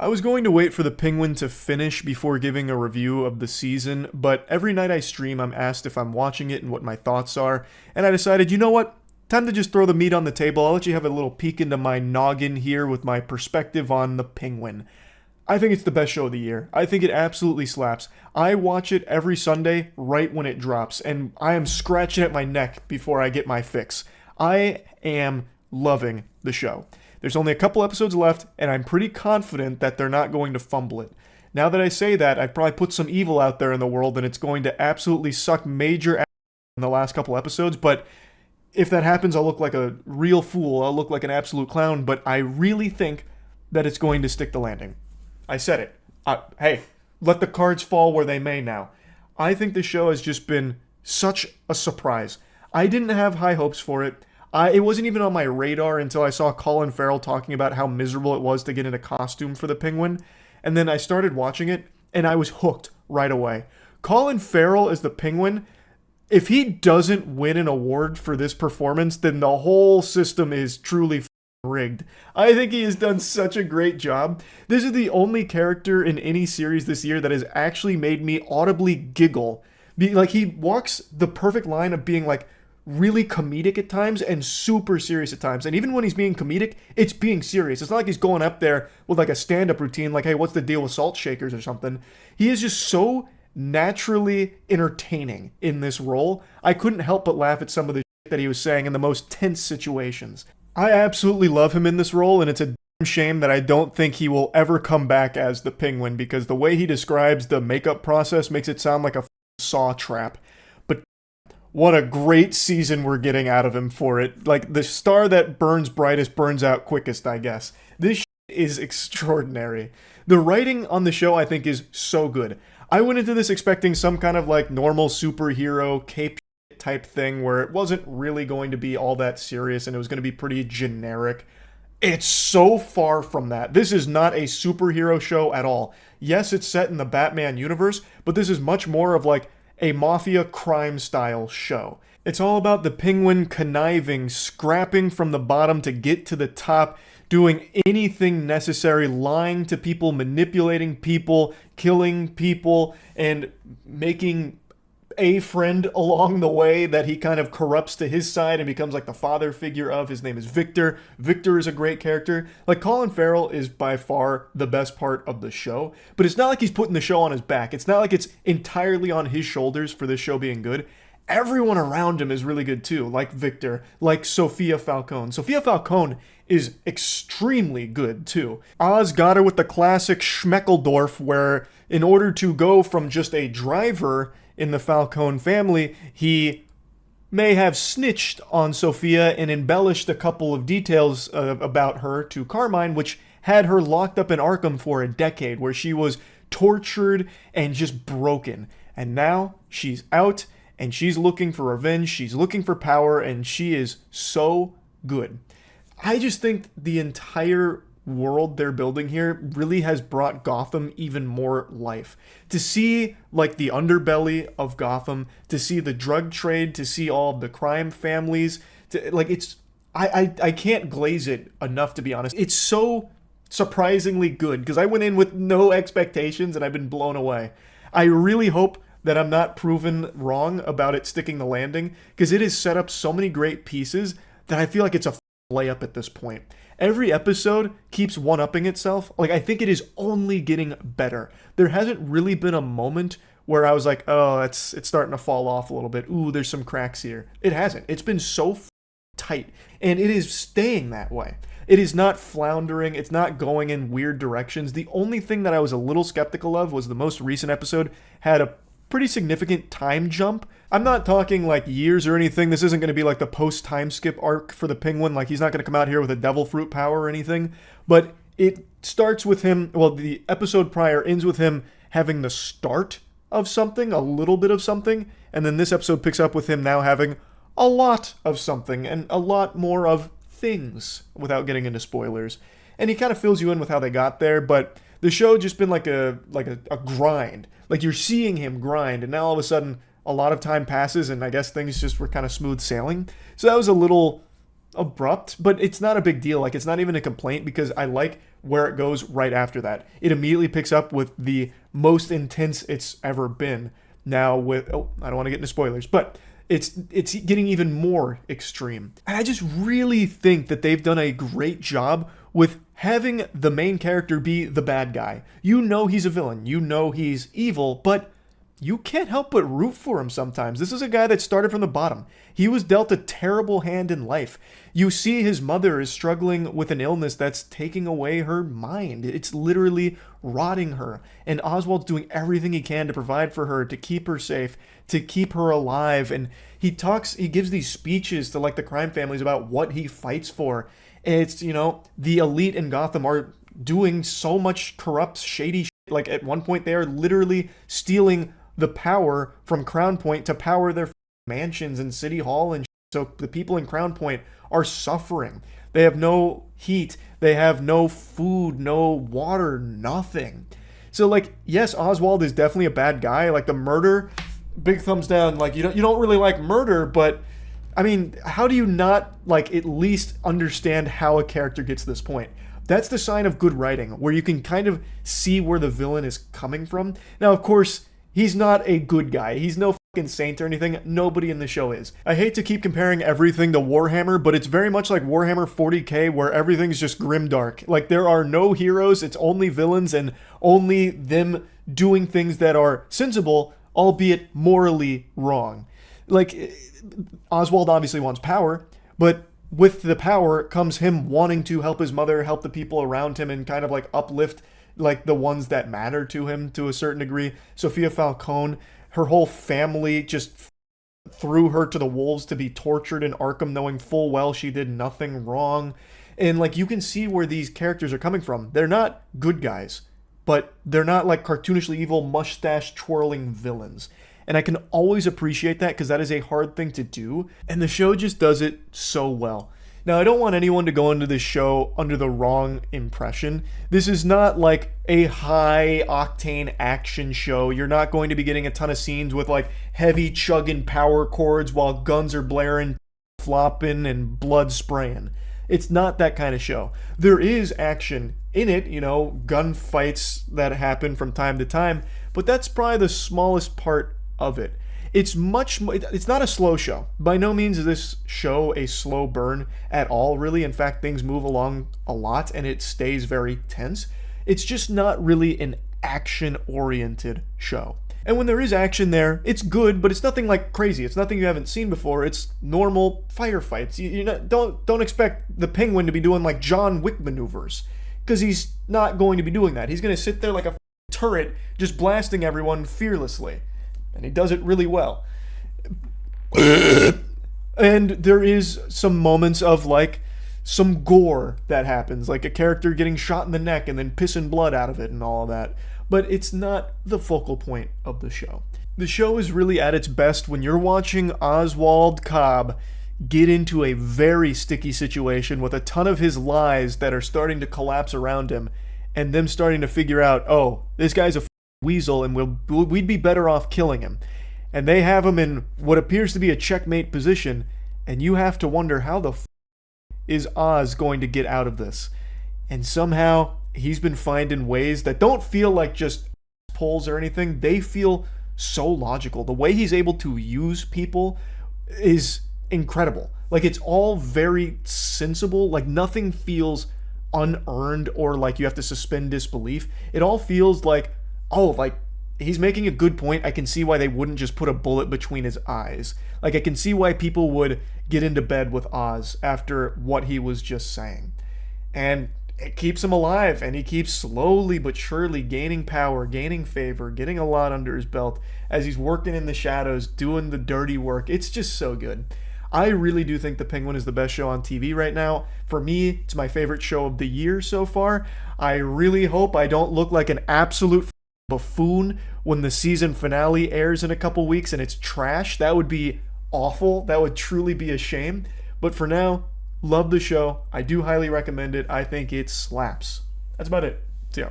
I was going to wait for the Penguin to finish before giving a review of the season, but every night I stream, I'm asked if I'm watching it and what my thoughts are, and I decided, you know what? Time to just throw the meat on the table. I'll let you have a little peek into my noggin here with my perspective on the Penguin. I think it's the best show of the year. I think it absolutely slaps. I watch it every Sunday right when it drops, and I am scratching at my neck before I get my fix. I am loving the show. There's only a couple episodes left, and I'm pretty confident that they're not going to fumble it. Now that I say that, I've probably put some evil out there in the world, and it's going to absolutely suck major ass in the last couple episodes, but if that happens, I'll look like a real fool. I'll look like an absolute clown, but I really think that it's going to stick the landing. I said it. Hey, let the cards fall where they may now. I think the show has just been such a surprise. I didn't have high hopes for it. It wasn't even on my radar until I saw Colin Farrell talking about how miserable it was to get in a costume for the Penguin. And then I started watching it, and I was hooked right away. Colin Farrell as the Penguin, if he doesn't win an award for this performance, then the whole system is truly rigged. I think he has done such a great job. This is the only character in any series this year that has actually made me audibly giggle. Like, he walks the perfect line of being like, really comedic at times and super serious at times. And even when he's being comedic, it's being serious. It's not like he's going up there with like a stand-up routine like, hey, what's the deal with salt shakers or something. He is just so naturally entertaining in this role. I couldn't help but laugh at some of the shit that he was saying in the most tense situations. I absolutely love him in this role, and it's a damn shame that I don't think he will ever come back as the Penguin, because the way he describes the makeup process makes it sound like a saw trap. What a great season we're getting out of him for it. Like, the star that burns brightest burns out quickest, I guess. This is extraordinary. The writing on the show, I think, is so good. I went into this expecting some kind of like normal superhero cape type thing where it wasn't really going to be all that serious and it was going to be pretty generic. It's so far from that. This is not a superhero show at all. Yes, it's set in the Batman universe, but this is much more of like a mafia crime style show. It's all about the Penguin conniving, scrapping from the bottom to get to the top, doing anything necessary, lying to people, manipulating people, killing people, and making a friend along the way that he kind of corrupts to his side and becomes like the father figure of. His name is Victor. Victor is a great character. Like, Colin Farrell is by far the best part of the show, but it's not like he's putting the show on his back. It's not like it's entirely on his shoulders for this show being good. Everyone around him is really good too, like Victor, like Sophia Falcone. Sophia Falcone is extremely good too. Oz got her with the classic Schmeckeldorf, where in order to go from just a driver in the Falcone family, he may have snitched on Sophia and embellished a couple of details about her to Carmine, which had her locked up in Arkham for a decade, where she was tortured and just broken. And now she's out, and she's looking for revenge, she's looking for power, and she is so good. I just think the entire world they're building here really has brought Gotham even more life. To see like the underbelly of Gotham, to see the drug trade, to see all of the crime families, I can't glaze it enough, to be honest. It's so surprisingly good because I went in with no expectations and I've been blown away. I really hope that I'm not proven wrong about it sticking the landing, because it has set up so many great pieces that I feel like it's a layup at this point. Every episode keeps one-upping itself. Like, I think it is only getting better. There hasn't really been a moment where I was like, oh, it's starting to fall off a little bit. Ooh, there's some cracks here. It hasn't. It's been so tight, and it is staying that way. It is not floundering. It's not going in weird directions. The only thing that I was a little skeptical of was the most recent episode had a pretty significant time jump. I'm not talking like years or anything. This isn't going to be like the post-time skip arc for the Penguin. Like, he's not going to come out here with a devil fruit power or anything. But it starts with him, well, the episode prior ends with him having the start of something, a little bit of something. And then this episode picks up with him now having a lot of something and a lot more of things, without getting into spoilers. And he kind of fills you in with how they got there, but the show just been like a grind. Like, you're seeing him grind, and now all of a sudden a lot of time passes, and I guess things just were kind of smooth sailing. So that was a little abrupt, but it's not a big deal. Like, it's not even a complaint, because I like where it goes right after that. It immediately picks up with the most intense it's ever been. Now with, I don't want to get into spoilers, but it's getting even more extreme. And I just really think that they've done a great job with having the main character be the bad guy. You know he's a villain, you know he's evil, but you can't help but root for him sometimes. This is a guy that started from the bottom. He was dealt a terrible hand in life. You see his mother is struggling with an illness that's taking away her mind. It's literally rotting her. And Oswald's doing everything he can to provide for her, to keep her safe, to keep her alive. And he gives these speeches to like the crime families about what he fights for. And it's, you know, the elite in Gotham are doing so much corrupt, shady shit. Like at one point they are literally stealing the power from Crown Point to power their mansions and City Hall, and so the people in Crown Point are suffering. They have no heat, they have no food, no water, nothing. So like, yes, Oswald is definitely a bad guy. Like the murder, big thumbs down. Like you don't really like murder, but I mean, how do you not like at least understand how a character gets to this point? That's the sign of good writing, where you can kind of see where the villain is coming from. Now, of course, he's not a good guy. He's no fucking saint or anything. Nobody in the show is. I hate to keep comparing everything to Warhammer, but it's very much like Warhammer 40k, where everything's just grimdark. Like, there are no heroes, it's only villains, and only them doing things that are sensible, albeit morally wrong. Like, Oswald obviously wants power, but with the power comes him wanting to help his mother, help the people around him, and kind of like uplift like the ones that matter to him to a certain degree. Sophia Falcone, her whole family just threw her to the wolves to be tortured in Arkham, knowing full well she did nothing wrong. And like, you can see where these characters are coming from. They're not good guys, but they're not like cartoonishly evil, mustache twirling villains. And I can always appreciate that, because that is a hard thing to do, and the show just does it so well. Now, I don't want anyone to go into this show under the wrong impression. This is not like a high-octane action show. You're not going to be getting a ton of scenes with like heavy chugging power chords while guns are blaring, flopping, and blood spraying. It's not that kind of show. There is action in it, you know, gunfights that happen from time to time, but that's probably the smallest part of it. It's not a slow show. By no means is this show a slow burn at all, really. In fact, things move along a lot and it stays very tense. It's just not really an action-oriented show. And when there is action there, it's good, but it's nothing like crazy. It's nothing you haven't seen before. It's normal firefights. Don't expect the Penguin to be doing like John Wick maneuvers, because he's not going to be doing that. He's going to sit there like a turret just blasting everyone fearlessly. And he does it really well. And there is some moments of like some gore that happens, like a character getting shot in the neck and then pissing blood out of it and all of that. But it's not the focal point of the show. The show is really at its best when you're watching Oswald Cobb get into a very sticky situation with a ton of his lies that are starting to collapse around him, and them starting to figure out, oh, this guy's a weasel and we'd be better off killing him. And they have him in what appears to be a checkmate position, and you have to wonder, how the is Oz going to get out of this? And somehow he's been finding ways that don't feel like just pulls or anything. They feel so logical. The way he's able to use people is incredible. Like, it's all very sensible. Like, nothing feels unearned or like you have to suspend disbelief. It all feels like, oh, like, he's making a good point. I can see why they wouldn't just put a bullet between his eyes. Like, I can see why people would get into bed with Oz after what he was just saying. And it keeps him alive, and he keeps slowly but surely gaining power, gaining favor, getting a lot under his belt as he's working in the shadows, doing the dirty work. It's just so good. I really do think The Penguin is the best show on TV right now. For me, it's my favorite show of the year so far. I really hope I don't look like an absolute buffoon when the season finale airs in a couple weeks and it's trash. That would be awful. That would truly be a shame. But for now, love the show. I do highly recommend it. I think it slaps. That's about it. See ya.